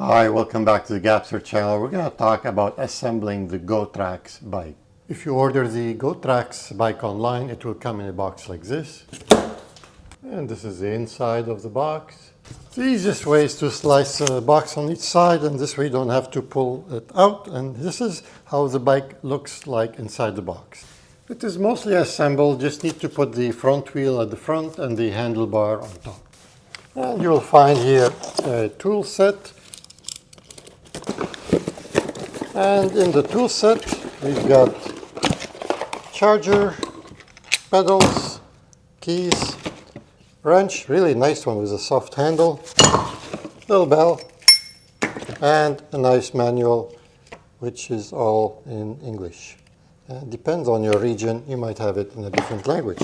Hi, welcome back to the GAPSER channel. We're going to talk about assembling the GOTRAX bike. If you order the GOTRAX bike online, it will come in a box like this. And this is the inside of the box. The easiest way is to slice a box on each side, and this way you don't have to pull it out. And this is how the bike looks like inside the box. It is mostly assembled, just need to put the front wheel at the front and the handlebar on top. And you'll find here a tool set. And in the tool set, we've got charger, pedals, keys, wrench, really nice one with a soft handle, little bell, and a nice manual, which is all in English. Depends on your region, you might have it in a different language.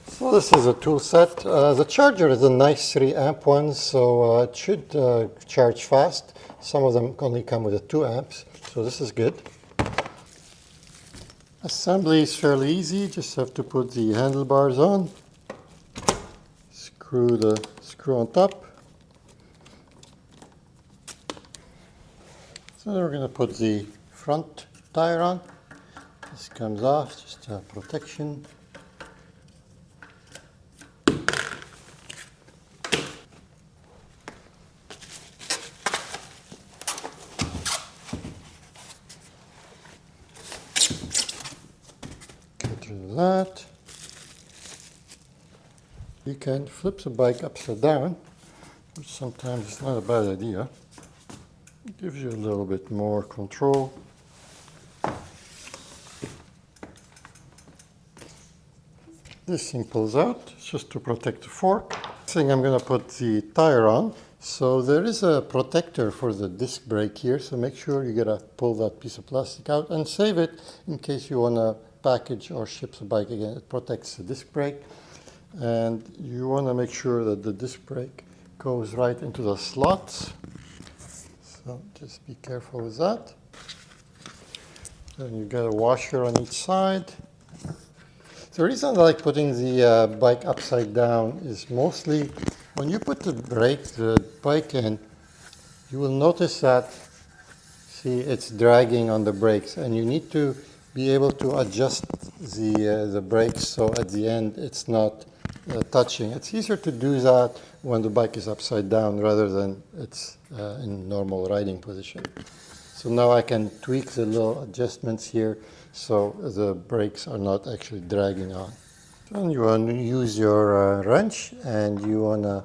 So this is a tool set. The charger is a nice 3 amp one, so it should charge fast. Some of them only come with a 2 amps, so this is good. Assembly is fairly easy, just have to put the handlebars on, screw the screw on top. So then we're going to put the front tire on. This comes off, just protection. That. You can flip the bike upside down, which sometimes is not a bad idea. It gives you a little bit more control. This thing pulls out, it's just to protect the fork. Next thing, I'm going to put the tire on. So there is a protector for the disc brake here, so make sure you gotta pull that piece of plastic out and save it in case you want to package or ship the bike again. It protects the disc brake, and you want to make sure that the disc brake goes right into the slots. So just be careful with that. Then you got a washer on each side. The reason I like putting the bike upside down is mostly when you put the bike in, you will notice that, see, it's dragging on the brakes, and you need to be able to adjust the brakes so at the end it's not touching. It's easier to do that when the bike is upside down rather than it's in normal riding position. So now I can tweak the little adjustments here so the brakes are not actually dragging on. Then you want to use your wrench, and you wanna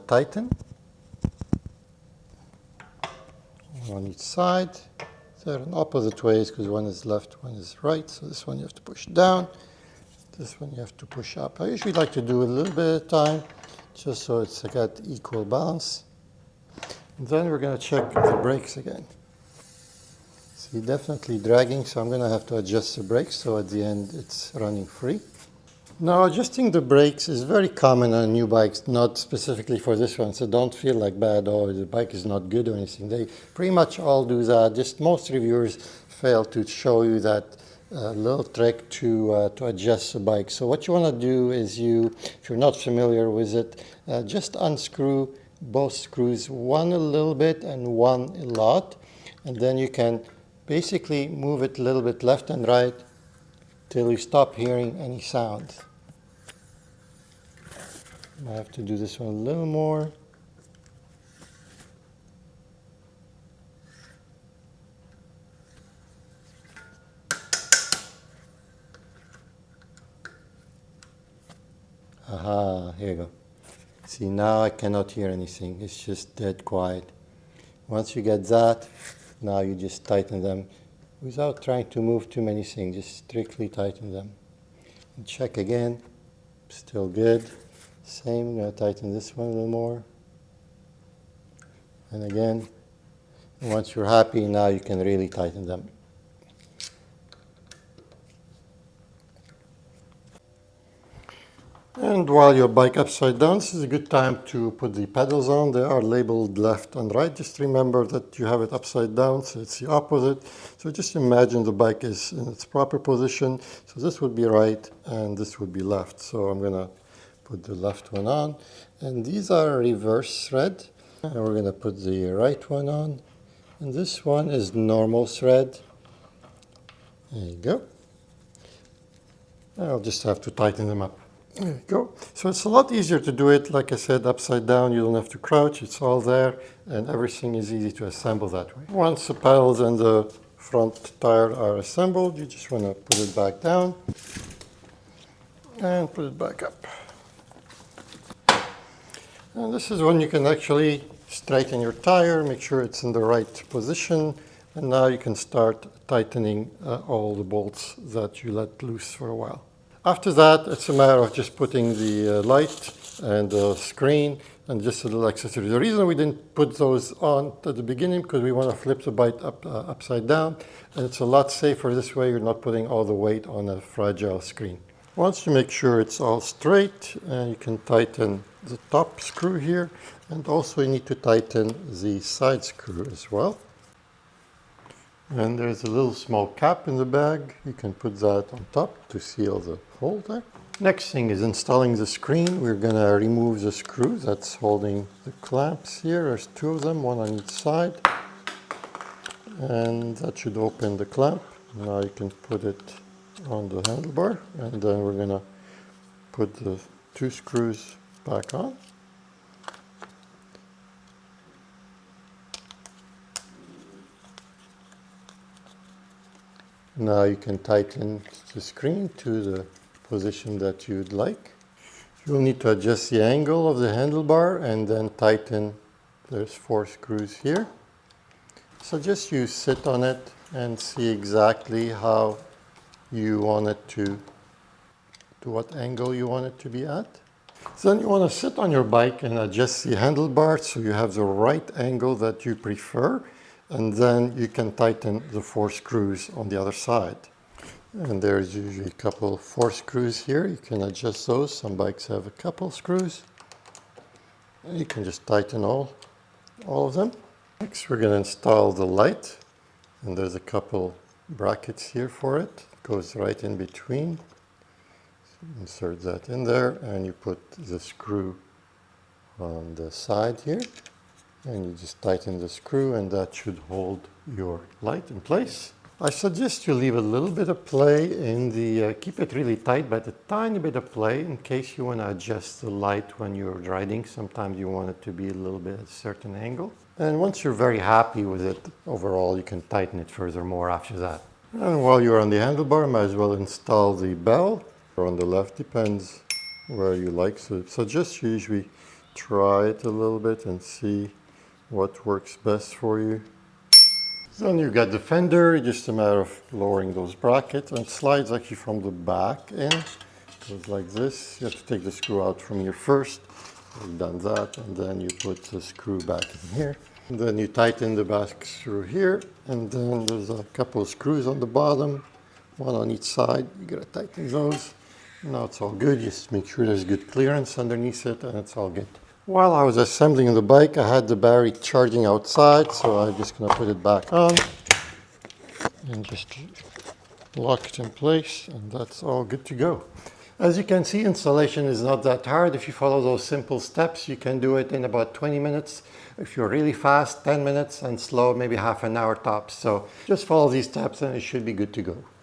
tighten on each side. They're in opposite ways because one is left, one is right. So this one you have to push down, this one you have to push up. I usually like to do a little bit at a time, just so it's got equal balance. And then we're going to check the brakes again. See, definitely dragging, so I'm going to have to adjust the brakes so at the end it's running free. Now, adjusting the brakes is very common on new bikes, not specifically for this one, so don't feel like bad, oh, the bike is not good or anything. They pretty much all do that. Just most reviewers fail to show you that little trick to adjust the bike. So what you want to do is if you're not familiar with it, just unscrew both screws, one a little bit and one a lot, and then you can basically move it a little bit left and right till you stop hearing any sound. I have to do this one a little more. Aha, here you go. See, now I cannot hear anything. It's just dead quiet. Once you get that, now you just tighten them without trying to move too many things. Just strictly tighten them. And check again. Still good. Same, I'm going to tighten this one a little more. And again, once you're happy, now you can really tighten them. And while your bike upside down, this is a good time to put the pedals on. They are labeled left and right. Just remember that you have it upside down, so it's the opposite. So just imagine the bike is in its proper position. So this would be right and this would be left. So I'm going to put the left one on. And these are reverse thread. And we're going to put the right one on. And this one is normal thread. There you go. I'll just have to tighten them up. There you go. So it's a lot easier to do it, like I said, upside down. You don't have to crouch. It's all there, and everything is easy to assemble that way. Once the pedals and the front tire are assembled, you just want to put it back down and put it back up. And this is when you can actually straighten your tire, make sure it's in the right position, and now you can start tightening all the bolts that you let loose for a while. After that, it's a matter of just putting the light and the screen and just a little accessory. The reason we didn't put those on at the beginning because we want to flip the bike upside down, and it's a lot safer this way. You're not putting all the weight on a fragile screen. Once you make sure it's all straight, you can tighten the top screw here, and also you need to tighten the side screw as well. And there's a little small cap in the bag. You can put that on top to seal the hole there. Next thing is installing the screen. We're going to remove the screw that's holding the clamps here. There's two of them, one on each side. And that should open the clamp. Now you can put it on the handlebar, and then we're going to put the two screws back on. Now you can tighten the screen to the position that you'd like. You'll need to adjust the angle of the handlebar and then tighten. There's 4 screws here. So just you sit on it and see exactly how you want it to what angle you want it to be at. So then you want to sit on your bike and adjust the handlebar so you have the right angle that you prefer. And then you can tighten the 4 screws on the other side. And there's usually a couple 4 screws here. You can adjust those. Some bikes have a couple screws. And you can just tighten all of them. Next, we're going to install the light. And there's a couple brackets here for it. It goes right in between. So insert that in there, and you put the screw on the side here. And you just tighten the screw, and that should hold your light in place. I suggest you leave a little bit of play in the, keep it really tight, but a tiny bit of play in case you want to adjust the light when you're riding. Sometimes you want it to be a little bit at a certain angle. And once you're very happy with it overall, you can tighten it furthermore after that. And while you're on the handlebar, might as well install the bell. Or on the left, depends where you like. So just usually try it a little bit and see what works best for you. Then you've got the fender, just a matter of lowering those brackets, and it slides actually from the back in. Goes like this. You have to take the screw out from here first. You've done that, and then you put the screw back in here. And then you tighten the back screw here, and then there's a couple of screws on the bottom, one on each side. You gotta tighten those. Now it's all good. Just make sure there's good clearance underneath it, and it's all good. While I was assembling the bike, I had the battery charging outside, so I'm just going to put it back on and just lock it in place, and that's all good to go. As you can see, installation is not that hard. If you follow those simple steps, you can do it in about 20 minutes. If you're really fast, 10 minutes, and slow, maybe half an hour tops. So just follow these steps and it should be good to go.